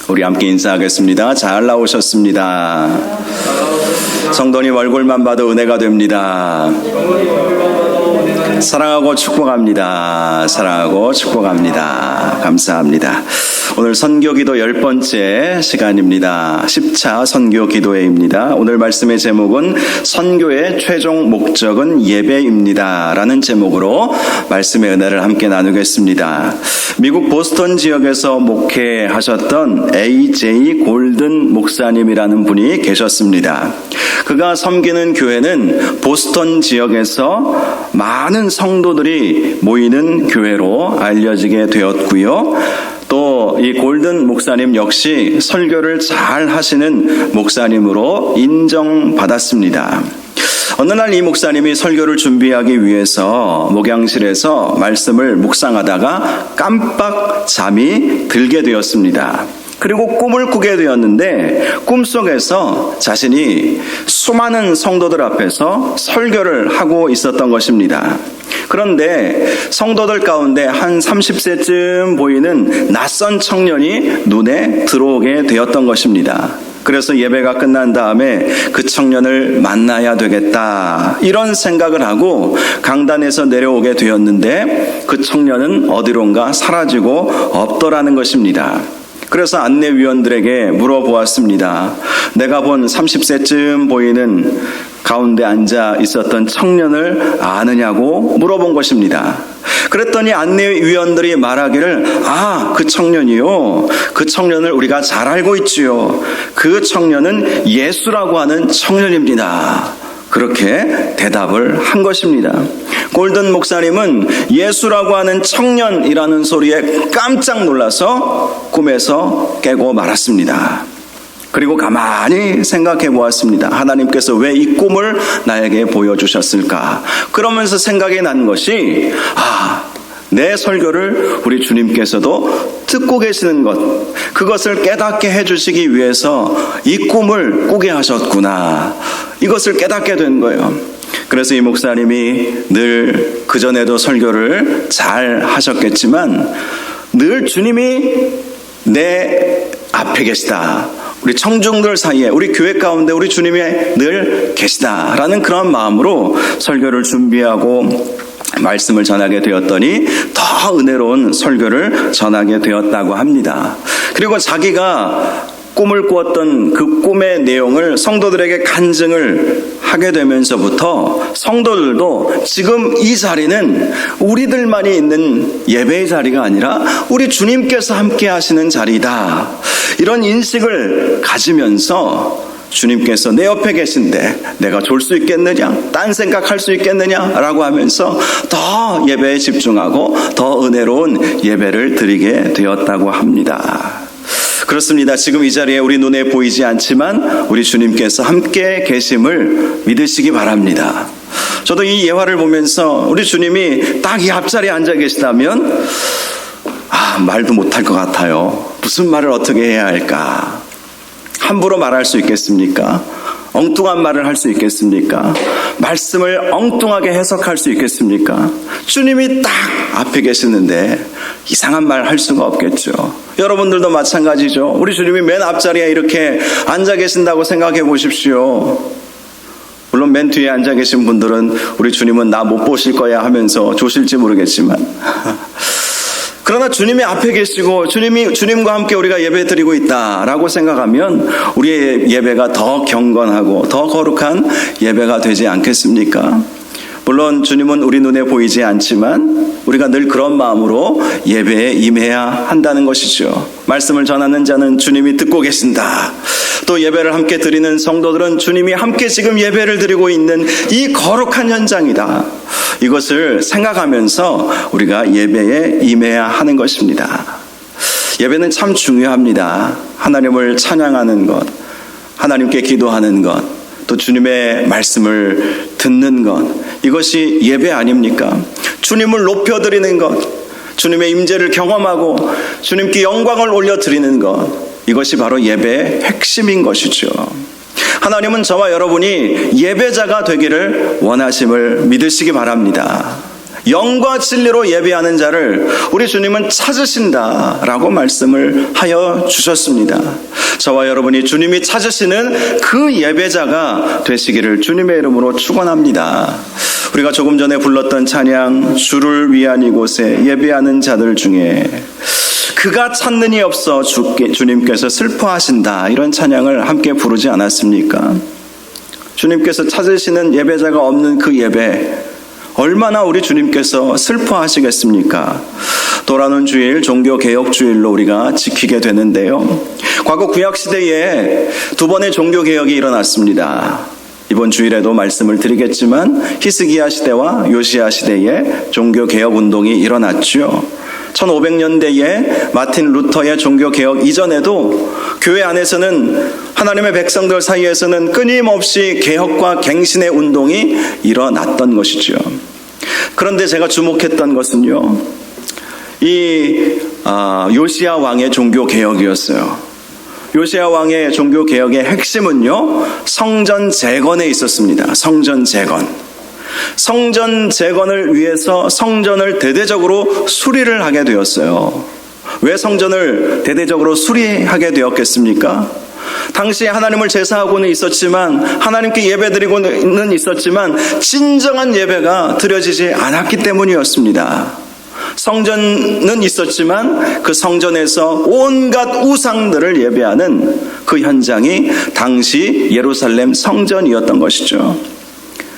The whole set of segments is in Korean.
우리 함께 인사하겠습니다. 잘 나오셨습니다. 성도님 얼굴만 봐도 은혜가 됩니다. 사랑하고 축복합니다. 사랑하고 축복합니다. 감사합니다. 오늘 선교기도 10번째 시간입니다. 10차 선교기도회입니다. 오늘 말씀의 제목은 선교의 최종 목적은 예배입니다 라는 제목으로 말씀의 은혜를 함께 나누겠습니다. 미국 보스턴 지역에서 목회하셨던 A.J. 골든 목사님이라는 분이 계셨습니다. 그가 섬기는 교회는 보스턴 지역에서 많은 성도들이 모이는 교회로 알려지게 되었고요. 또 이 골든 목사님 역시 설교를 잘 하시는 목사님으로 인정받았습니다. 어느 날 이 목사님이 설교를 준비하기 위해서 목양실에서 말씀을 묵상하다가 깜빡 잠이 들게 되었습니다. 그리고 꿈을 꾸게 되었는데 꿈속에서 자신이 수많은 성도들 앞에서 설교를 하고 있었던 것입니다. 그런데 성도들 가운데 한 30세쯤 보이는 낯선 청년이 눈에 들어오게 되었던 것입니다. 그래서 예배가 끝난 다음에 그 청년을 만나야 되겠다 이런 생각을 하고 강단에서 내려오게 되었는데 그 청년은 어디론가 사라지고 없더라는 것입니다. 그래서 안내위원들에게 물어보았습니다. 내가 본 30세쯤 보이는 가운데 앉아 있었던 청년을 아느냐고 물어본 것입니다. 그랬더니 안내위원들이 말하기를 그 청년이요. 그 청년을 우리가 잘 알고 있지요. 그 청년은 예수라고 하는 청년입니다. 그렇게 대답을 한 것입니다. 골든 목사님은 예수라고 하는 청년이라는 소리에 깜짝 놀라서 꿈에서 깨고 말았습니다. 그리고 가만히 생각해 보았습니다. 하나님께서 왜 이 꿈을 나에게 보여주셨을까? 그러면서 생각이 난 것이 내 설교를 우리 주님께서도 듣고 계시는 것, 그것을 깨닫게 해주시기 위해서 이 꿈을 꾸게 하셨구나. 이것을 깨닫게 된 거예요. 그래서 이 목사님이 늘 그전에도 설교를 잘 하셨겠지만 늘 주님이 내 앞에 계시다. 우리 청중들 사이에 우리 교회 가운데 우리 주님이 늘 계시다라는 그런 마음으로 설교를 준비하고 말씀을 전하게 되었더니 더 은혜로운 설교를 전하게 되었다고 합니다. 그리고 자기가 꿈을 꾸었던 그 꿈의 내용을 성도들에게 간증을 하게 되면서부터 성도들도 지금 이 자리는 우리들만이 있는 예배의 자리가 아니라 우리 주님께서 함께 하시는 자리다. 이런 인식을 가지면서 주님께서 내 옆에 계신데 내가 졸 수 있겠느냐? 딴 생각할 수 있겠느냐? 라고 하면서 더 예배에 집중하고 더 은혜로운 예배를 드리게 되었다고 합니다. 그렇습니다. 지금 이 자리에 우리 눈에 보이지 않지만 우리 주님께서 함께 계심을 믿으시기 바랍니다. 저도 이 예화를 보면서 우리 주님이 딱 이 앞자리에 앉아 계시다면 말도 못할 것 같아요. 무슨 말을 어떻게 해야 할까? 함부로 말할 수 있겠습니까? 엉뚱한 말을 할 수 있겠습니까? 말씀을 엉뚱하게 해석할 수 있겠습니까? 주님이 딱 앞에 계시는데 이상한 말 할 수가 없겠죠. 여러분들도 마찬가지죠. 우리 주님이 맨 앞자리에 이렇게 앉아 계신다고 생각해 보십시오. 물론 맨 뒤에 앉아 계신 분들은 우리 주님은 나 못 보실 거야 하면서 조실지 모르겠지만 그러나 주님이 앞에 계시고 주님과 함께 우리가 예배 드리고 있다라고 생각하면 우리의 예배가 더 경건하고 더 거룩한 예배가 되지 않겠습니까? 물론 주님은 우리 눈에 보이지 않지만 우리가 늘 그런 마음으로 예배에 임해야 한다는 것이죠. 말씀을 전하는 자는 주님이 듣고 계신다. 또 예배를 함께 드리는 성도들은 주님이 함께 지금 예배를 드리고 있는 이 거룩한 현장이다. 이것을 생각하면서 우리가 예배에 임해야 하는 것입니다. 예배는 참 중요합니다. 하나님을 찬양하는 것, 하나님께 기도하는 것, 또 주님의 말씀을 듣는 것, 이것이 예배 아닙니까? 주님을 높여드리는 것, 주님의 임재를 경험하고 주님께 영광을 올려드리는 것, 이것이 바로 예배의 핵심인 것이죠. 하나님은 저와 여러분이 예배자가 되기를 원하심을 믿으시기 바랍니다. 영과 진리로 예배하는 자를 우리 주님은 찾으신다라고 말씀을 하여 주셨습니다. 저와 여러분이 주님이 찾으시는 그 예배자가 되시기를 주님의 이름으로 축원합니다. 우리가 조금 전에 불렀던 찬양 주를 위한 이곳에 예배하는 자들 중에 그가 찾는 이 없어 주님께서 슬퍼하신다, 이런 찬양을 함께 부르지 않았습니까? 주님께서 찾으시는 예배자가 없는 그 예배, 얼마나 우리 주님께서 슬퍼하시겠습니까? 돌아오는 주일, 종교개혁주일로 우리가 지키게 되는데요, 과거 구약시대에 두 번의 종교개혁이 일어났습니다. 이번 주일에도 말씀을 드리겠지만 히스기야 시대와 요시야 시대에 종교개혁운동이 일어났죠. 1500년대에 마틴 루터의 종교개혁 이전에도 교회 안에서는, 하나님의 백성들 사이에서는 끊임없이 개혁과 갱신의 운동이 일어났던 것이죠. 그런데 제가 주목했던 것은요, 이 요시야 왕의 종교개혁이었어요. 요시야 왕의 종교개혁의 핵심은요, 성전 재건에 있었습니다. 성전 재건. 성전 재건을 위해서 성전을 대대적으로 수리를 하게 되었어요. 왜 성전을 대대적으로 수리하게 되었겠습니까? 당시에 하나님을 제사하고는 있었지만, 하나님께 예배드리고는 있었지만 진정한 예배가 드려지지 않았기 때문이었습니다. 성전은 있었지만 그 성전에서 온갖 우상들을 예배하는 그 현장이 당시 예루살렘 성전이었던 것이죠.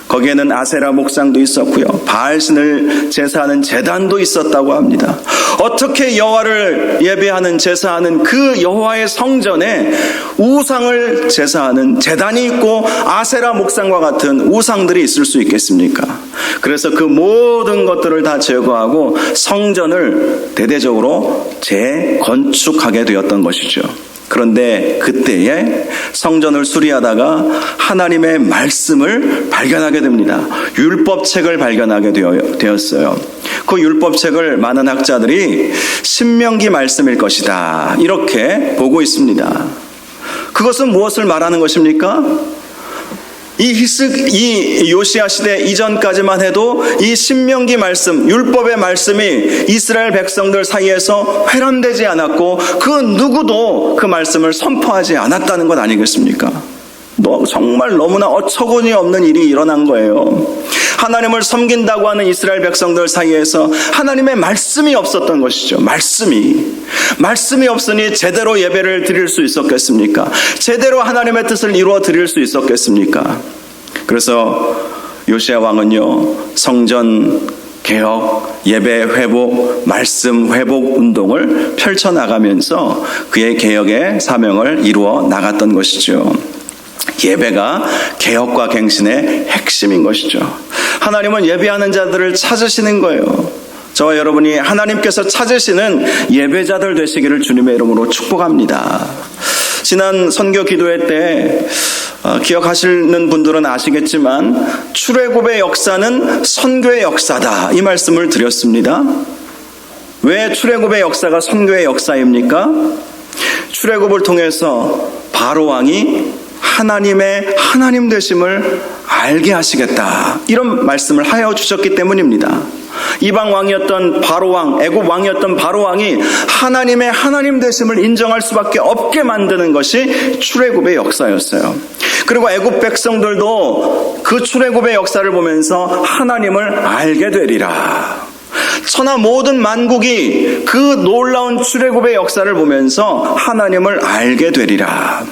거기에는 아세라 목상도 있었고요, 바알신을 제사하는 제단도 있었다고 합니다. 어떻게 여호와를 예배하는, 제사하는 그 여호와의 성전에 우상을 제사하는 제단이 있고 아세라 목상과 같은 우상들이 있을 수 있겠습니까? 그래서 그 모든 것들을 다 제거하고 성전을 대대적으로 재건축하게 되었던 것이죠. 그런데 그때에 성전을 수리하다가 하나님의 말씀을 발견하게 됩니다. 율법책을 발견하게 되었어요. 그 율법책을 많은 학자들이 신명기 말씀일 것이다, 이렇게 보고 있습니다. 그것은 무엇을 말하는 것입니까? 이 요시야 시대 이전까지만 해도 이 신명기 말씀, 율법의 말씀이 이스라엘 백성들 사이에서 회람되지 않았고 그 누구도 그 말씀을 선포하지 않았다는 것 아니겠습니까? 정말 너무나 어처구니 없는 일이 일어난 거예요. 하나님을 섬긴다고 하는 이스라엘 백성들 사이에서 하나님의 말씀이 없었던 것이죠. 말씀이 없으니 제대로 예배를 드릴 수 있었겠습니까? 제대로 하나님의 뜻을 이루어 드릴 수 있었겠습니까? 그래서 요시야 왕은요, 성전 개혁, 예배 회복, 말씀 회복 운동을 펼쳐나가면서 그의 개혁의 사명을 이루어 나갔던 것이죠. 예배가 개혁과 갱신의 핵심인 것이죠. 하나님은 예배하는 자들을 찾으시는 거예요. 저와 여러분이 하나님께서 찾으시는 예배자들 되시기를 주님의 이름으로 축복합니다. 지난 선교 기도회 때 기억하시는 분들은 아시겠지만 출애굽의 역사는 선교의 역사다, 이 말씀을 드렸습니다. 왜 출애굽의 역사가 선교의 역사입니까? 출애굽을 통해서 바로 왕이 하나님의 하나님 되심을 알게 하시겠다, 이런 말씀을 하여 주셨기 때문입니다. 이방 왕이었던 바로 왕, 애굽 왕이었던 바로 왕이 하나님의 하나님 되심을 인정할 수밖에 없게 만드는 것이 출애굽의 역사였어요. 그리고 애굽 백성들도 그 출애굽의 역사를 보면서 하나님을 알게 되리라. 천하 모든 만국이 그 놀라운 출애굽의 역사를 보면서 하나님을 알게 되리라.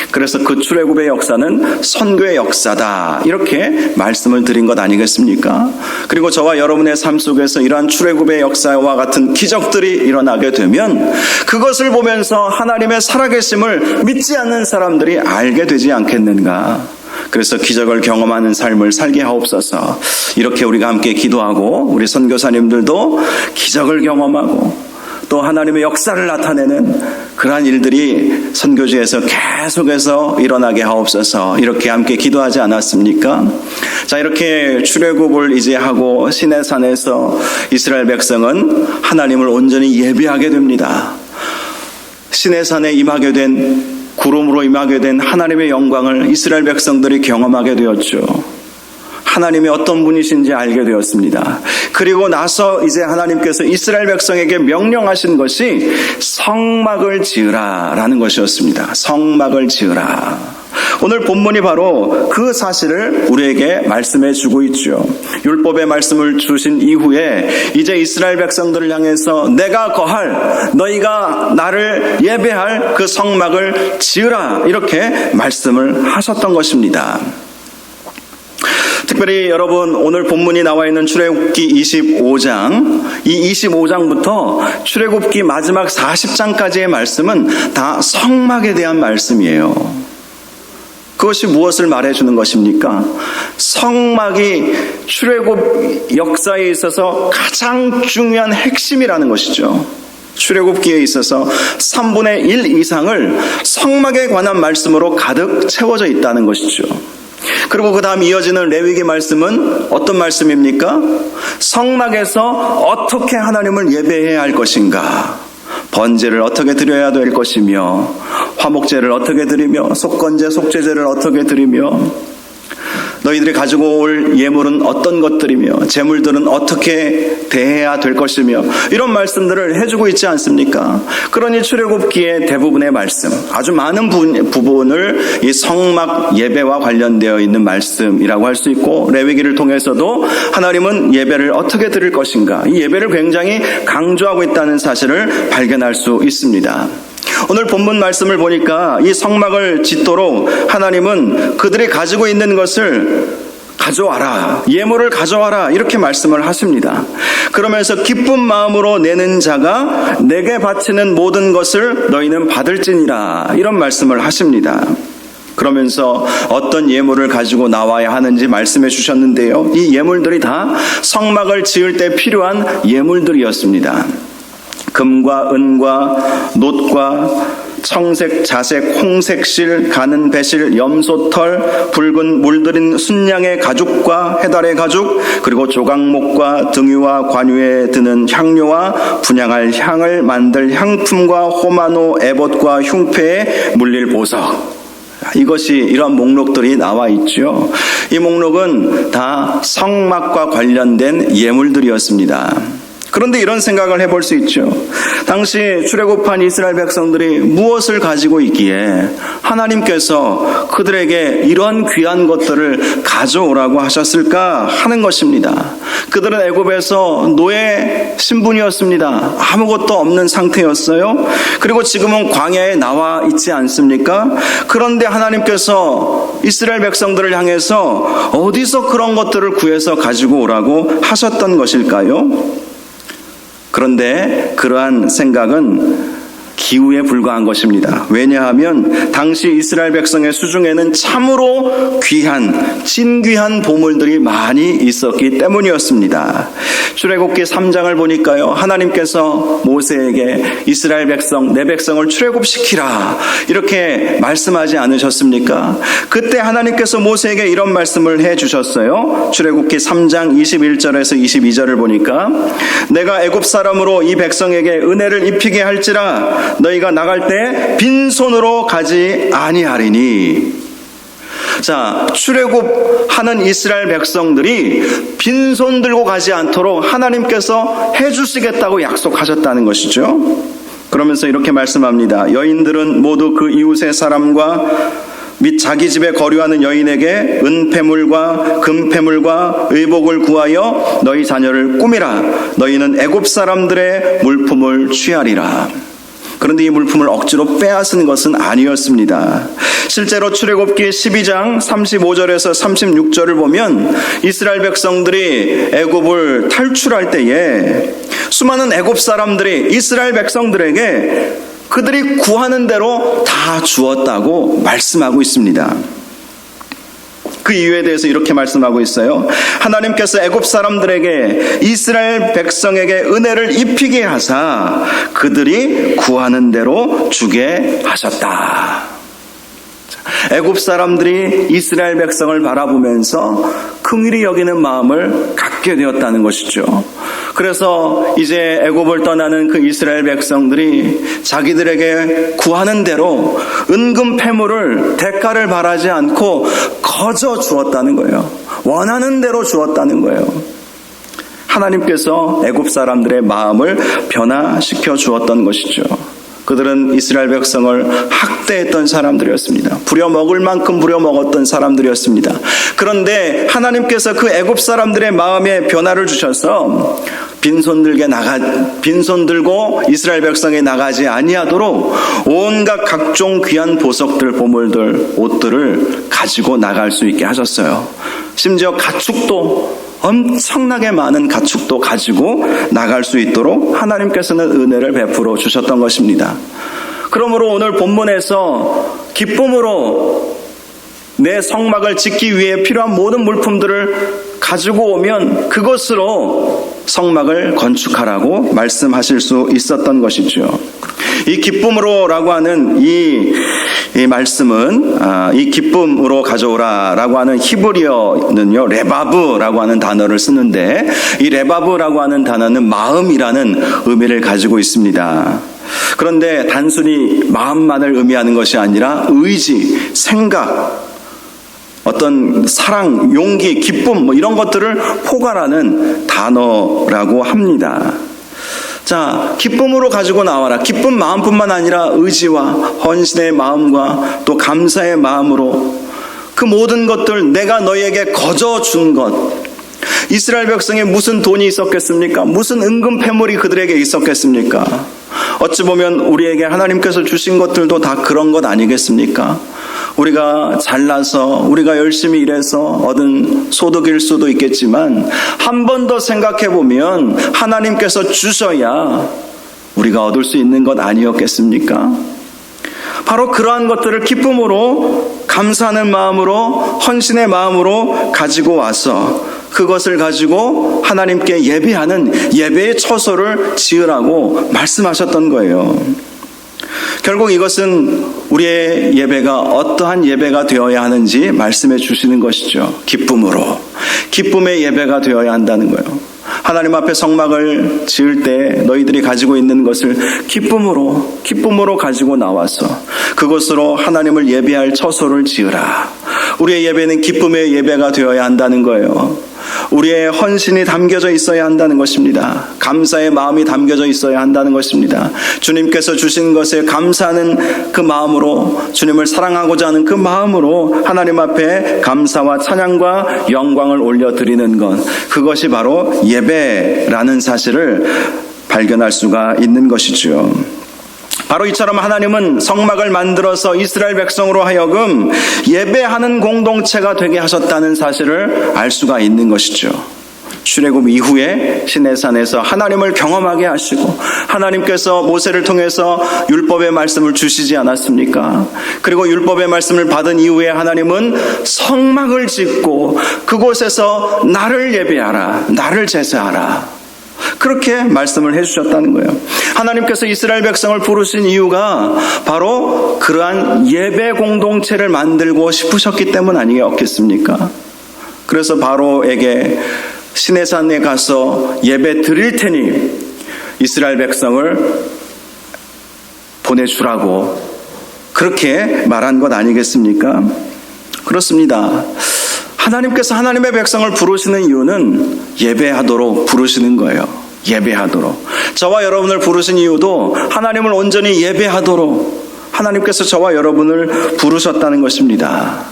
그래서 그 출애굽의 역사는 선교의 역사다, 이렇게 말씀을 드린 것 아니겠습니까? 그리고 저와 여러분의 삶 속에서 이러한 출애굽의 역사와 같은 기적들이 일어나게 되면 그것을 보면서 하나님의 살아계심을 믿지 않는 사람들이 알게 되지 않겠는가? 그래서 기적을 경험하는 삶을 살게 하옵소서. 이렇게 우리가 함께 기도하고 우리 선교사님들도 기적을 경험하고 또 하나님의 역사를 나타내는 그러한 일들이 선교지에서 계속해서 일어나게 하옵소서. 이렇게 함께 기도하지 않았습니까? 자, 이렇게 출애굽을 이제 하고 시내산에서 이스라엘 백성은 하나님을 온전히 예배하게 됩니다. 시내산에 임하게 된, 구름으로 임하게 된 하나님의 영광을 이스라엘 백성들이 경험하게 되었죠. 하나님이 어떤 분이신지 알게 되었습니다. 그리고 나서 이제 하나님께서 이스라엘 백성에게 명령하신 것이 성막을 지으라라는 것이었습니다. 성막을 지으라. 오늘 본문이 바로 그 사실을 우리에게 말씀해 주고 있죠. 율법의 말씀을 주신 이후에 이제 이스라엘 백성들을 향해서 내가 거할, 너희가 나를 예배할 그 성막을 지으라, 이렇게 말씀을 하셨던 것입니다. 특별히 여러분, 오늘 본문이 나와 있는 출애굽기 25장, 이 25장부터 출애굽기 마지막 40장까지의 말씀은 다 성막에 대한 말씀이에요. 그것이 무엇을 말해주는 것입니까? 성막이 출애굽 역사에 있어서 가장 중요한 핵심이라는 것이죠. 출애굽기에 있어서 3분의 1 이상을 성막에 관한 말씀으로 가득 채워져 있다는 것이죠. 그리고 그 다음 이어지는 레위기 말씀은 어떤 말씀입니까? 성막에서 어떻게 하나님을 예배해야 할 것인가, 번제를 어떻게 드려야 될 것이며, 화목제를 어떻게 드리며, 속건제, 속죄제를 어떻게 드리며, 너희들이 가지고 올 예물은 어떤 것들이며, 제물들은 어떻게 대해야 될 것이며, 이런 말씀들을 해주고 있지 않습니까? 그러니 출애굽기의 대부분의 말씀, 아주 많은 부분을 이 성막 예배와 관련되어 있는 말씀이라고 할 수 있고, 레위기를 통해서도 하나님은 예배를 어떻게 드릴 것인가, 이 예배를 굉장히 강조하고 있다는 사실을 발견할 수 있습니다. 오늘 본문 말씀을 보니까 이 성막을 짓도록 하나님은 그들이 가지고 있는 것을 가져와라, 예물을 가져와라, 이렇게 말씀을 하십니다. 그러면서 기쁜 마음으로 내는 자가 내게 바치는 모든 것을 너희는 받을지니라, 이런 말씀을 하십니다. 그러면서 어떤 예물을 가지고 나와야 하는지 말씀해 주셨는데요, 이 예물들이 다 성막을 지을 때 필요한 예물들이었습니다. 금과 은과 놋과 청색, 자색, 홍색 실, 가는 배실, 염소털, 붉은 물들인 순양의 가죽과 해달의 가죽, 그리고 조각목과 등유와 관유에 드는 향료와 분향할 향을 만들 향품과 호마노, 에봇과 흉패에 물릴 보석, 이것이 이러한 목록들이 나와 있죠. 이 목록은 다 성막과 관련된 예물들이었습니다. 그런데 이런 생각을 해볼 수 있죠. 당시 출애굽한 이스라엘 백성들이 무엇을 가지고 있기에 하나님께서 그들에게 이런 귀한 것들을 가져오라고 하셨을까 하는 것입니다. 그들은 애굽에서 노예 신분이었습니다. 아무것도 없는 상태였어요. 그리고 지금은 광야에 나와 있지 않습니까? 그런데 하나님께서 이스라엘 백성들을 향해서 어디서 그런 것들을 구해서 가지고 오라고 하셨던 것일까요? 그런데 그러한 생각은 기우에 불과한 것입니다. 왜냐하면 당시 이스라엘 백성의 수중에는 참으로 귀한, 진귀한 보물들이 많이 있었기 때문이었습니다. 출애굽기 3장을 보니까요, 하나님께서 모세에게 이스라엘 백성, 내 백성을 출애굽시키라, 이렇게 말씀하지 않으셨습니까? 그때 하나님께서 모세에게 이런 말씀을 해주셨어요. 출애굽기 3장 21절에서 22절을 보니까, 내가 애굽 사람으로 이 백성에게 은혜를 입히게 할지라 너희가 나갈 때 빈손으로 가지 아니하리니. 자, 출애굽하는 이스라엘 백성들이 빈손 들고 가지 않도록 하나님께서 해주시겠다고 약속하셨다는 것이죠. 그러면서 이렇게 말씀합니다. 여인들은 모두 그 이웃의 사람과 및 자기 집에 거류하는 여인에게 은폐물과 금폐물과 의복을 구하여 너희 자녀를 꾸미라. 너희는 애굽 사람들의 물품을 취하리라. 그런데 이 물품을 억지로 빼앗은 것은 아니었습니다. 실제로 출애굽기 12장 35절에서 36절을 보면 이스라엘 백성들이 애굽을 탈출할 때에 수많은 애굽 사람들이 이스라엘 백성들에게 그들이 구하는 대로 다 주었다고 말씀하고 있습니다. 그 이유에 대해서 이렇게 말씀하고 있어요. 하나님께서 애굽 사람들에게 이스라엘 백성에게 은혜를 입히게 하사 그들이 구하는 대로 주게 하셨다. 애굽 사람들이 이스라엘 백성을 바라보면서 긍휼히 여기는 마음을 갖게 되었다는 것이죠. 그래서 이제 애굽을 떠나는 그 이스라엘 백성들이 자기들에게 구하는 대로 은금 패물을 대가를 바라지 않고 거저 주었다는 거예요. 원하는 대로 주었다는 거예요. 하나님께서 애굽 사람들의 마음을 변화시켜 주었던 것이죠. 그들은 이스라엘 백성을 학대했던 사람들이었습니다. 부려먹을 만큼 부려먹었던 사람들이었습니다. 그런데 하나님께서 그 애굽 사람들의 마음에 변화를 주셔서 빈손 들고 이스라엘 백성이 나가지 아니하도록 온갖 각종 귀한 보석들, 보물들, 옷들을 가지고 나갈 수 있게 하셨어요. 심지어 가축도, 엄청나게 많은 가축도 가지고 나갈 수 있도록 하나님께서는 은혜를 베풀어 주셨던 것입니다. 그러므로 오늘 본문에서 기쁨으로 내 성막을 짓기 위해 필요한 모든 물품들을 가지고 오면 그것으로 성막을 건축하라고 말씀하실 수 있었던 것이죠. 이 기쁨으로라고 하는 이 말씀은 이 기쁨으로 가져오라라고 하는 히브리어는요, 레바브라고 하는 단어를 쓰는데, 이 레바브라고 하는 단어는 마음이라는 의미를 가지고 있습니다. 그런데 단순히 마음만을 의미하는 것이 아니라 의지, 생각, 어떤 사랑, 용기, 기쁨 이런 것들을 포괄하는 단어라고 합니다. 자, 기쁨으로 가지고 나와라. 기쁜 마음뿐만 아니라 의지와 헌신의 마음과 또 감사의 마음으로 그 모든 것들, 내가 너희에게 거저 준 것. 이스라엘 백성에 무슨 돈이 있었겠습니까? 무슨 은금 패물이 그들에게 있었겠습니까? 어찌 보면 우리에게 하나님께서 주신 것들도 다 그런 것 아니겠습니까? 우리가 잘나서, 우리가 열심히 일해서 얻은 소득일 수도 있겠지만, 한 번 더 생각해 보면 하나님께서 주셔야 우리가 얻을 수 있는 것 아니었겠습니까? 바로 그러한 것들을 기쁨으로, 감사하는 마음으로, 헌신의 마음으로 가지고 와서 그것을 가지고 하나님께 예배하는 예배의 처소를 지으라고 말씀하셨던 거예요. 결국 이것은 우리의 예배가 어떠한 예배가 되어야 하는지 말씀해 주시는 것이죠. 기쁨으로. 기쁨의 예배가 되어야 한다는 거예요. 하나님 앞에 성막을 지을 때 너희들이 가지고 있는 것을 기쁨으로 가지고 나와서 그것으로 하나님을 예배할 처소를 지으라. 우리의 예배는 기쁨의 예배가 되어야 한다는 거예요. 우리의 헌신이 담겨져 있어야 한다는 것입니다. 감사의 마음이 담겨져 있어야 한다는 것입니다. 주님께서 주신 것에 감사하는 그 마음으로, 주님을 사랑하고자 하는 그 마음으로 하나님 앞에 감사와 찬양과 영광을 올려드리는 것, 그것이 바로 예배라는 사실을 발견할 수가 있는 것이죠. 바로 이처럼 하나님은 성막을 만들어서 이스라엘 백성으로 하여금 예배하는 공동체가 되게 하셨다는 사실을 알 수가 있는 것이죠. 출애굽 이후에 시내산에서 하나님을 경험하게 하시고, 하나님께서 모세를 통해서 율법의 말씀을 주시지 않았습니까? 그리고 율법의 말씀을 받은 이후에 하나님은 성막을 짓고 그곳에서 나를 예배하라, 나를 제사하라, 그렇게 말씀을 해주셨다는 거예요. 하나님께서 이스라엘 백성을 부르신 이유가 바로 그러한 예배 공동체를 만들고 싶으셨기 때문 아니었겠습니까? 그래서 바로에게 시내산에 가서 예배 드릴 테니 이스라엘 백성을 보내주라고 그렇게 말한 것 아니겠습니까? 그렇습니다. 하나님께서 하나님의 백성을 부르시는 이유는 예배하도록 부르시는 거예요. 예배하도록. 저와 여러분을 부르신 이유도 하나님을 온전히 예배하도록 하나님께서 저와 여러분을 부르셨다는 것입니다.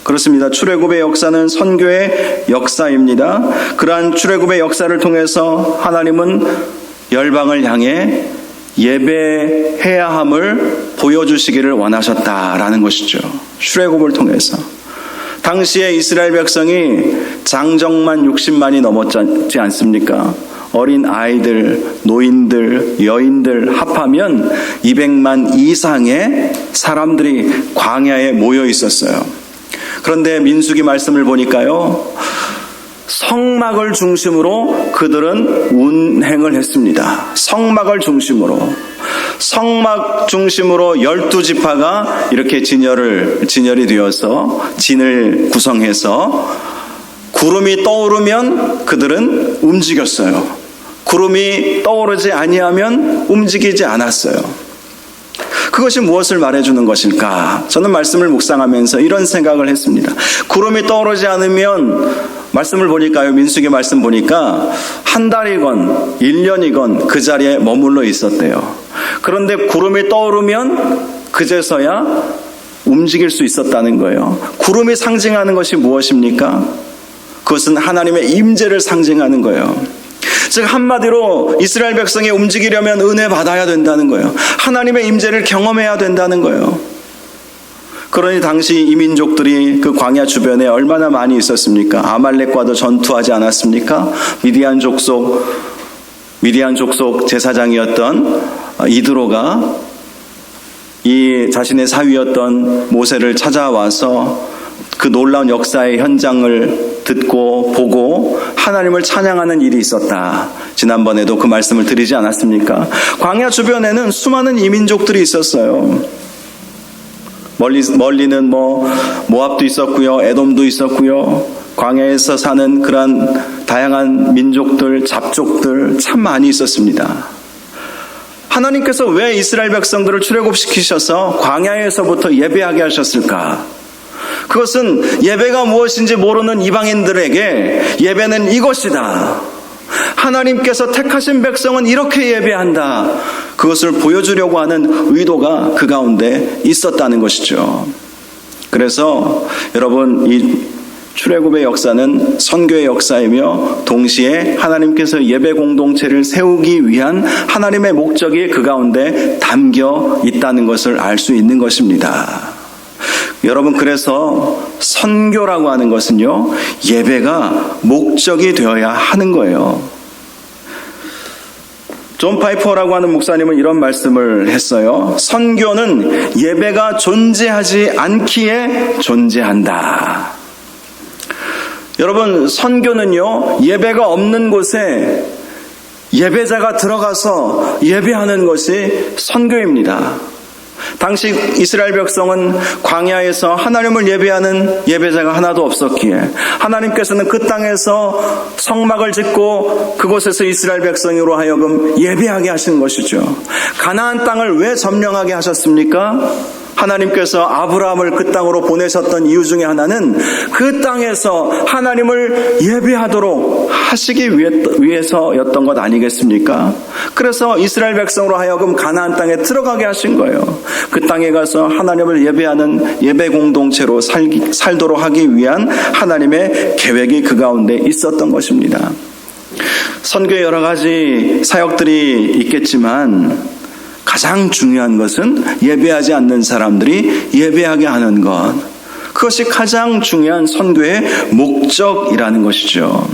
그렇습니다. 출애굽의 역사는 선교의 역사입니다. 그러한 출애굽의 역사를 통해서 하나님은 열방을 향해 예배해야 함을 보여주시기를 원하셨다라는 것이죠. 출애굽을 통해서. 당시에 이스라엘 백성이 장정만 60만이 넘었지 않습니까? 어린 아이들, 노인들, 여인들 합하면 200만 이상의 사람들이 광야에 모여 있었어요. 그런데 민수기 말씀을 보니까요, 성막을 중심으로 그들은 운행을 했습니다. 성막 중심으로 12지파가 이렇게 진열이 되어서 진을 구성해서 구름이 떠오르면 그들은 움직였어요. 구름이 떠오르지 아니하면 움직이지 않았어요. 그것이 무엇을 말해주는 것일까? 저는 말씀을 묵상하면서 이런 생각을 했습니다. 구름이 떠오르지 않으면 말씀을 보니까요, 민수기 말씀 보니까 한 달이건 1년이건 그 자리에 머물러 있었대요. 그런데 구름이 떠오르면 그제서야 움직일 수 있었다는 거예요. 구름이 상징하는 것이 무엇입니까? 그것은 하나님의 임재를 상징하는 거예요. 즉 한마디로 이스라엘 백성이 움직이려면 은혜 받아야 된다는 거예요. 하나님의 임재를 경험해야 된다는 거예요. 그러니 당시 이민족들이 그 광야 주변에 얼마나 많이 있었습니까? 아말렉과도 전투하지 않았습니까? 미디안 족속 제사장이었던 이드로가 이 자신의 사위였던 모세를 찾아와서 그 놀라운 역사의 현장을 듣고 보고 하나님을 찬양하는 일이 있었다. 지난번에도 그 말씀을 드리지 않았습니까? 광야 주변에는 수많은 이민족들이 있었어요. 멀리는 모압도 있었고요, 에돔도 있었고요. 광야에서 사는 그러한 다양한 민족들, 잡족들 참 많이 있었습니다. 하나님께서 왜 이스라엘 백성들을 출애굽시키셔서 광야에서부터 예배하게 하셨을까? 그것은 예배가 무엇인지 모르는 이방인들에게 예배는 이것이다. 하나님께서 택하신 백성은 이렇게 예배한다. 그것을 보여주려고 하는 의도가 그 가운데 있었다는 것이죠. 그래서 여러분, 이 출애굽의 역사는 선교의 역사이며 동시에 하나님께서 예배 공동체를 세우기 위한 하나님의 목적이 그 가운데 담겨 있다는 것을 알 수 있는 것입니다. 여러분, 그래서 선교라고 하는 것은요, 예배가 목적이 되어야 하는 거예요. 존 파이퍼라고 하는 목사님은 이런 말씀을 했어요. 선교는 예배가 존재하지 않기에 존재한다. 여러분, 선교는요, 예배가 없는 곳에 예배자가 들어가서 예배하는 것이 선교입니다. 당시 이스라엘 백성은 광야에서 하나님을 예배하는 예배자가 하나도 없었기에 하나님께서는 그 땅에서 성막을 짓고 그곳에서 이스라엘 백성으로 하여금 예배하게 하신 것이죠. 가나안 땅을 왜 점령하게 하셨습니까? 하나님께서 아브라함을 그 땅으로 보내셨던 이유 중에 하나는 그 땅에서 하나님을 예배하도록 하시기 위해서였던 것 아니겠습니까? 그래서 이스라엘 백성으로 하여금 가나안 땅에 들어가게 하신 거예요. 그 땅에 가서 하나님을 예배하는 예배 공동체로 살도록 하기 위한 하나님의 계획이 그 가운데 있었던 것입니다. 선교에 여러 가지 사역들이 있겠지만 가장 중요한 것은 예배하지 않는 사람들이 예배하게 하는 것. 그것이 가장 중요한 선교의 목적이라는 것이죠.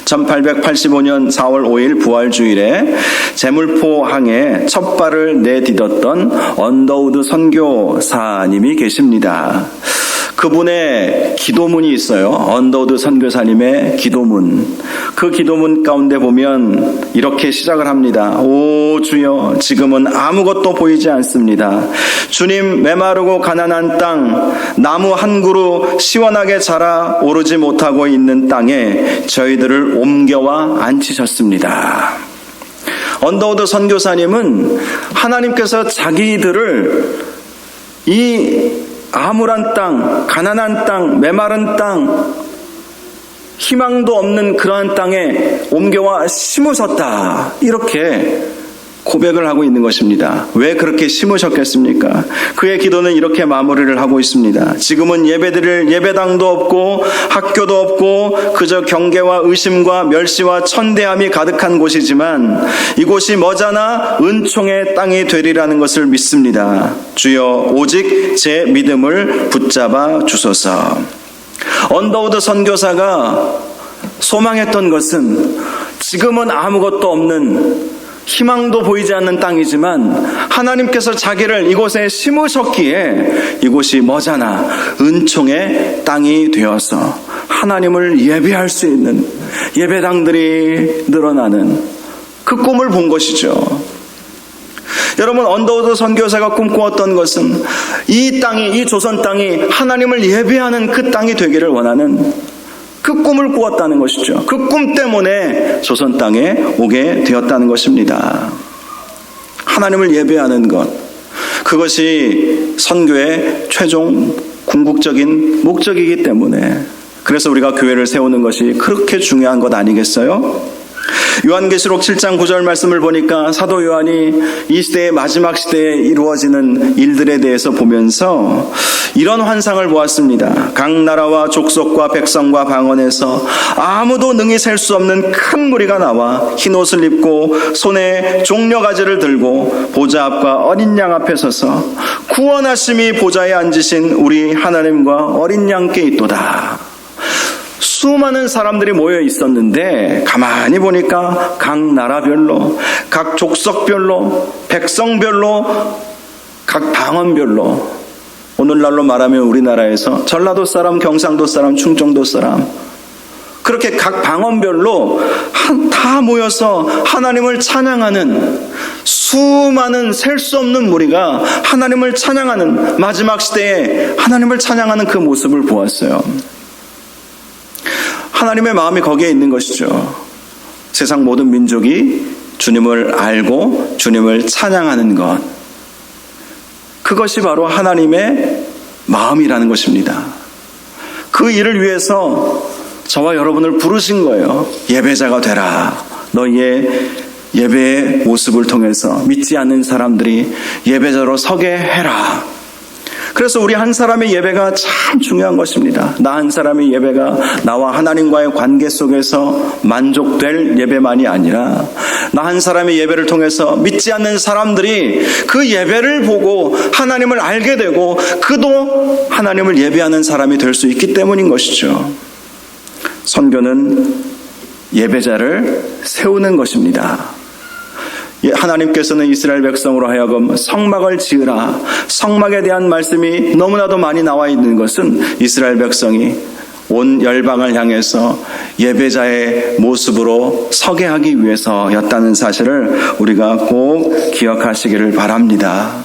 1885년 4월 5일 부활주일에 제물포항에 첫 발을 내딛었던 언더우드 선교사님이 계십니다. 그분의 기도문이 있어요. 언더우드 선교사님의 기도문. 그 기도문 가운데 보면 이렇게 시작을 합니다. 오 주여, 지금은 아무것도 보이지 않습니다. 주님, 메마르고 가난한 땅, 나무 한 그루 시원하게 자라 오르지 못하고 있는 땅에 저희들을 옮겨와 앉히셨습니다. 언더우드 선교사님은 하나님께서 자기들을 이 암울한 땅, 가난한 땅, 메마른 땅, 희망도 없는 그러한 땅에 옮겨와 심으셨다. 이렇게 고백을 하고 있는 것입니다. 왜 그렇게 심으셨겠습니까? 그의 기도는 이렇게 마무리를 하고 있습니다. 지금은 예배드릴 예배당도 없고 학교도 없고 그저 경계와 의심과 멸시와 천대함이 가득한 곳이지만 이곳이 머자나 은총의 땅이 되리라는 것을 믿습니다. 주여, 오직 제 믿음을 붙잡아 주소서. 언더우드 선교사가 소망했던 것은 지금은 아무것도 없는 희망도 보이지 않는 땅이지만 하나님께서 자기를 이곳에 심으셨기에 이곳이 머자나 은총의 땅이 되어서 하나님을 예배할 수 있는 예배당들이 늘어나는 그 꿈을 본 것이죠. 여러분, 언더우드 선교사가 꿈꾸었던 것은 이 땅이, 이 조선 땅이 하나님을 예배하는 그 땅이 되기를 원하는 그 꿈을 꾸었다는 것이죠. 그 꿈 때문에 조선 땅에 오게 되었다는 것입니다. 하나님을 예배하는 것, 그것이 선교의 최종 궁극적인 목적이기 때문에, 그래서 우리가 교회를 세우는 것이 그렇게 중요한 것 아니겠어요? 요한계시록 7장 9절 말씀을 보니까 사도 요한이 이 시대의 마지막 시대에 이루어지는 일들에 대해서 보면서 이런 환상을 보았습니다. 각 나라와 족속과 백성과 방언에서 아무도 능히 셀 수 없는 큰 무리가 나와 흰옷을 입고 손에 종려가지를 들고 보좌 앞과 어린 양 앞에 서서 구원하심이 보좌에 앉으신 우리 하나님과 어린 양께 있도다. 수많은 사람들이 모여 있었는데 가만히 보니까 각 나라별로, 각 족속별로, 백성별로, 각 방언별로, 오늘날로 말하면 우리나라에서 전라도 사람, 경상도 사람, 충청도 사람, 그렇게 각 방언별로 다 모여서 하나님을 찬양하는 수많은 셀 수 없는 무리가 하나님을 찬양하는, 마지막 시대에 하나님을 찬양하는 그 모습을 보았어요. 하나님의 마음이 거기에 있는 것이죠. 세상 모든 민족이 주님을 알고 주님을 찬양하는 것, 그것이 바로 하나님의 마음이라는 것입니다. 그 일을 위해서 저와 여러분을 부르신 거예요. 예배자가 되라. 너희의 예배의 모습을 통해서 믿지 않는 사람들이 예배자로 서게 해라. 그래서 우리 한 사람의 예배가 참 중요한 것입니다. 나 한 사람의 예배가 나와 하나님과의 관계 속에서 만족될 예배만이 아니라 나 한 사람의 예배를 통해서 믿지 않는 사람들이 그 예배를 보고 하나님을 알게 되고 그도 하나님을 예배하는 사람이 될 수 있기 때문인 것이죠. 선교는 예배자를 세우는 것입니다. 하나님께서는 이스라엘 백성으로 하여금 성막을 지으라. 성막에 대한 말씀이 너무나도 많이 나와 있는 것은 이스라엘 백성이 온 열방을 향해서 예배자의 모습으로 서게 하기 위해서였다는 사실을 우리가 꼭 기억하시기를 바랍니다.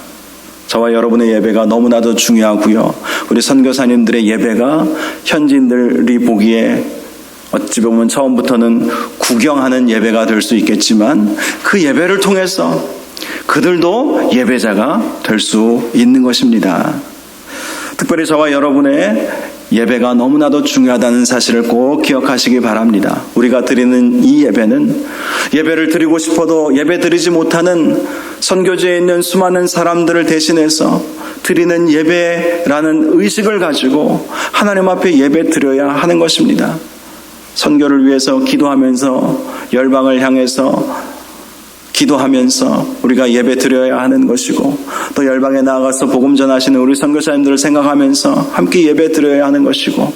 저와 여러분의 예배가 너무나도 중요하고요. 우리 선교사님들의 예배가 현지인들이 보기에 어찌 보면 처음부터는 구경하는 예배가 될 수 있겠지만 그 예배를 통해서 그들도 예배자가 될 수 있는 것입니다. 특별히 저와 여러분의 예배가 너무나도 중요하다는 사실을 꼭 기억하시기 바랍니다. 우리가 드리는 이 예배는 예배를 드리고 싶어도 예배 드리지 못하는 선교지에 있는 수많은 사람들을 대신해서 드리는 예배라는 의식을 가지고 하나님 앞에 예배 드려야 하는 것입니다. 선교를 위해서 기도하면서 열방을 향해서 기도하면서 우리가 예배 드려야 하는 것이고, 또 열방에 나아가서 복음 전하시는 우리 선교사님들을 생각하면서 함께 예배 드려야 하는 것이고,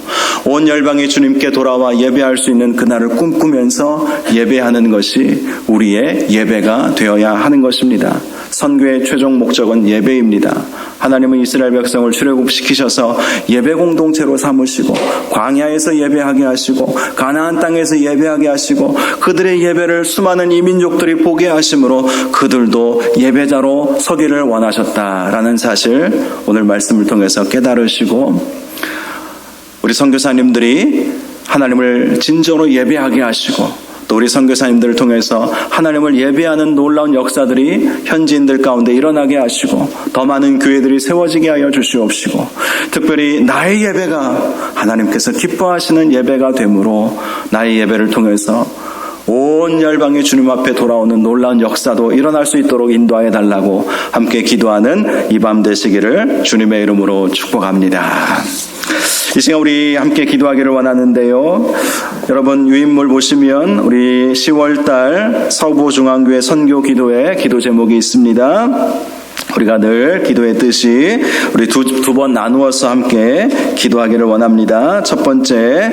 온 열방이 주님께 돌아와 예배할 수 있는 그날을 꿈꾸면서 예배하는 것이 우리의 예배가 되어야 하는 것입니다. 선교의 최종 목적은 예배입니다. 하나님은 이스라엘 백성을 출애굽시키셔서 예배 공동체로 삼으시고 광야에서 예배하게 하시고 가나안 땅에서 예배하게 하시고 그들의 예배를 수많은 이민족들이 보게 하심으로 그들도 예배자로 서기를 원하셨다라는 사실 오늘 말씀을 통해서 깨달으시고, 우리 선교사님들이 하나님을 진정으로 예배하게 하시고 또 우리 선교사님들을 통해서 하나님을 예배하는 놀라운 역사들이 현지인들 가운데 일어나게 하시고 더 많은 교회들이 세워지게 하여 주시옵시고, 특별히 나의 예배가 하나님께서 기뻐하시는 예배가 되므로 나의 예배를 통해서 온 열방이 주님 앞에 돌아오는 놀라운 역사도 일어날 수 있도록 인도하여 달라고 함께 기도하는 이 밤 되시기를 주님의 이름으로 축복합니다. 이 시간 우리 함께 기도하기를 원하는데요. 여러분 유인물 보시면 우리 10월달 서부중앙교회 선교 기도회 기도 제목이 있습니다. 우리가 늘 기도의 뜻이 우리 두 번 나누어서 함께 기도하기를 원합니다. 첫 번째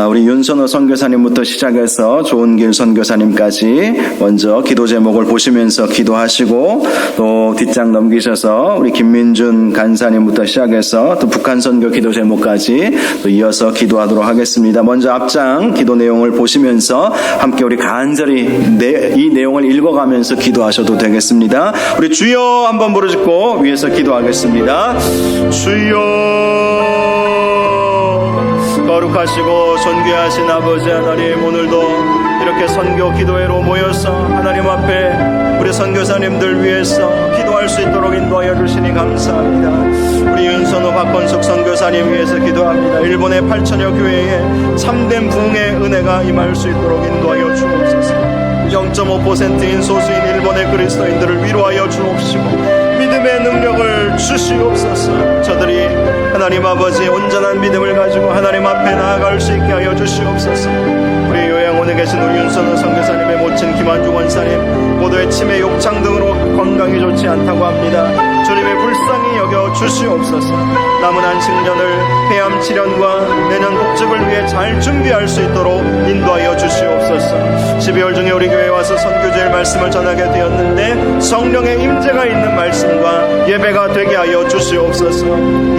우리 윤선호 선교사님부터 시작해서 좋은길 선교사님까지 먼저 기도 제목을 보시면서 기도하시고, 또 뒷장 넘기셔서 우리 김민준 간사님부터 시작해서 또 북한 선교 기도 제목까지 또 이어서 기도하도록 하겠습니다. 먼저 앞장 기도 내용을 보시면서 함께 우리 간절히 이 내용을 읽어가면서 기도하셔도 되겠습니다. 우리 주여 한번 부르짖고 위에서 기도하겠습니다. 주여, 거룩하시고 존귀하신 아버지 하나님, 오늘도 이렇게 선교 기도회로 모여서 하나님 앞에 우리 선교사님들 위해서 기도할 살아갈 수 있도록 인도하여 주시니 감사합니다. 우리 윤선호 박건숙 선교사님 위해서 기도합니다. 일본의 8천여 교회에 참된 부흥의 은혜가 임할 수 있도록 인도하여 주옵소서. 0.5%인 소수인 일본의 그리스도인들을 위로하여 주옵시고 믿음의 능력을 주시옵소서. 저들이 하나님 아버지 온전한 믿음을 가지고 하나님 앞에 나아갈 수 있게 하여 주시옵소서. 우리 요양원에 계신 우리 윤선호 선교사님의 모친 김한중 원사님 모두의 치매 욕창 등으로 건강이 좋지 않다고 합니다. 주님의 불쌍히 여겨 주시옵소서. 남은 안식년을 폐암 치료과 내년 복직을 위해 잘 준비할 수 있도록 인도하여 주시옵소서. 12월 중에 우리 교회에 와서 선교제일 말씀을 전하게 되었는데 성령의 임재가 있는 말씀과 예배가 되게 하여 주시옵소서.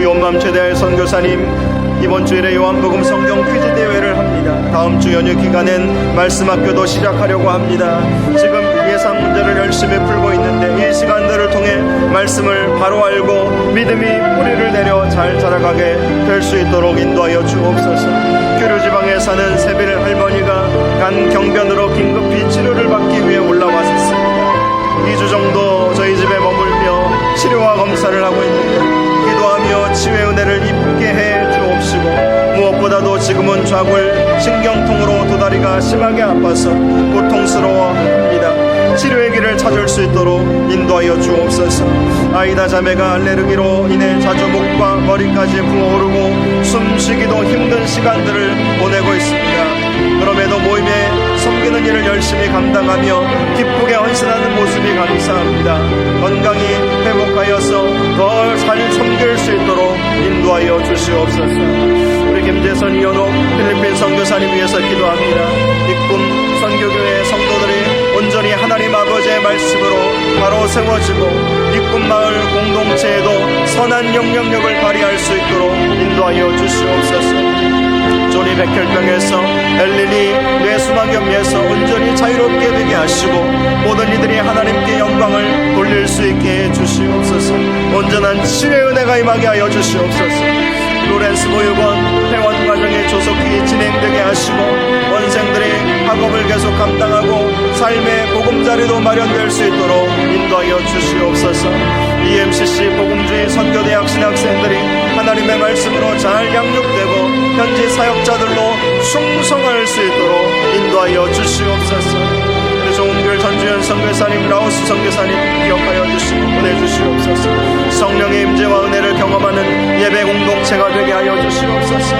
이 온맘 최대의 선교사님 이번 주일에 요한복음 성경 퀴즈 대회를 합니다. 다음 주 연휴 기간엔 말씀학교도 시작하려고 합니다. 지금 예상 문제를 열심히 풀고 있는데 이 시간들을 통해 말씀을 바로 알고 믿음이 뿌리를 내려 잘 자라가게 될 수 있도록 인도하여 주옵소서. 교류지방에 사는 세빌 할머니가 간 경변으로 긴급히 치료를 받기 위해 올라왔습니다. 2주 정도 저희 집에 머물며 치료와 검사를 하고 있는데 기도하며 치유의 은혜를 입게 해 주옵시고 무엇보다도 지금은 좌골 신경통으로 두 다리가 심하게 아파서 고통스러워합니다. 치료의 길을 찾을 수 있도록 인도하여 주옵소서. 아이다 자매가 알레르기로 인해 자주 목과 머리까지 부어오르고 숨쉬기도 힘든 시간들을 보내고 있습니다. 그럼에도 모임에 섬기는 일을 열심히 감당하며 기쁘게 헌신하는 모습이 감사합니다. 건강히 회복하여서 더 잘 섬길 수 있도록 인도하여 주시옵소서. 우리 김재선 이현옥 필리핀 선교사님 위해서 기도합니다. 입금 선교교회 성도들이 온전히 하나님 아버지의 말씀으로 바로 세워지고 입금 마을 공동체에도 선한 영향력을 발휘할 수 있도록 인도하여 주시옵소서. 조리 백혈병에서 엘리니 뇌수막염에서 온전히 자유롭게 되게 하시고 모든 이들이 하나님께 영광을 돌릴 수 있게 해주시옵소서. 온전한 치유의 은혜가 임하게 하여 주시옵소서. 로렌스 보육원 회원 과정의 조속히 진행되게 하시고 원생들이 학업을 계속 감당하고 삶의 보금자리도 마련될 수 있도록 인도하여 주시옵소서. EMCC 복음주의 선교대학 신학생들이 하나님의 말씀으로 잘 양육되고 현지 사역자들로 충성할 수 있도록 인도하여 주시옵소서. 좋은교회 전주현 선교사님, 라오스 선교사님 기억하여 주시고 보내주시옵소서. 성령의 임재와 은혜를 경험하는 예배 공동체가 되게 하여 주시옵소서.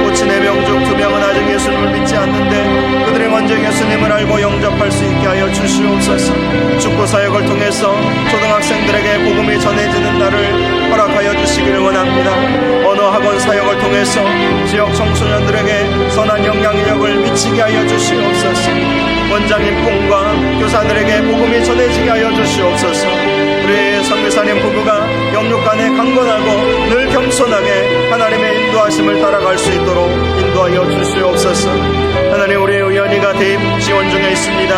고치 4명 중 2명은 아직 예수님을 믿지 않는데 그들이 먼저 예수님을 알고 영접할 수 있게 하여 주시옵소서. 축구 사역을 통해서 초등학생들에게 복음이 전해지는 날을 허락하여 주시기를 원합니다. 언어 학원 사역을 통해서 지역 청소년들에게 선한 영향력을 미치게 하여 주시옵소서. 원장님 꿈과 교사들에게 복음이 전해지게 하여 주시옵소서. 우리 선교사님 부부가 영육간에 강건하고 늘 겸손하게 하나님의 인도하심을 따라갈 수 있도록 인도하여 주시옵소서. 하나님, 우리 의연이가 대입 지원 중에 있습니다.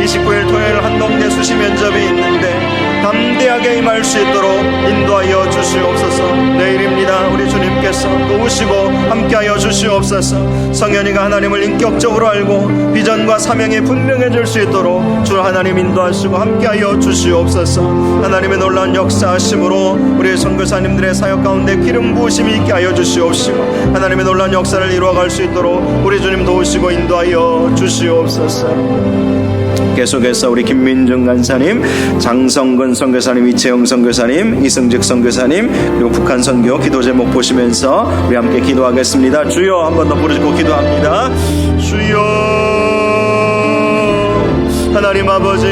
29일 토요일 한동대 수시 면접이 있는데 담대하게 임할 수 있도록 인도하여 주시옵소서. 내일입니다. 우리 주님께서 도우시고 함께하여 주시옵소서. 성현이가 하나님을 인격적으로 알고 비전과 사명이 분명해질 수 있도록 주 하나님 인도하시고 함께하여 주시옵소서. 하나님의 놀라운 역사하심으로 우리 선교사님들의 사역 가운데 기름 부으심이 있게 하여 주시옵시고 하나님의 놀라운 역사를 이루어갈 수 있도록 우리 주님 도우시고 인도하여 주시옵소서. 계속해서 우리 김민중 간사님, 장성근 선교사님, 이채영 선교사님, 이승직 선교사님, 그리고 북한 선교 기도 제목 보시면서 우리 함께 기도하겠습니다. 주여 한 번 더 부르시고 기도합니다. 주여 하나님 아버지,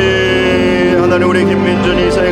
하나님 우리 김민준이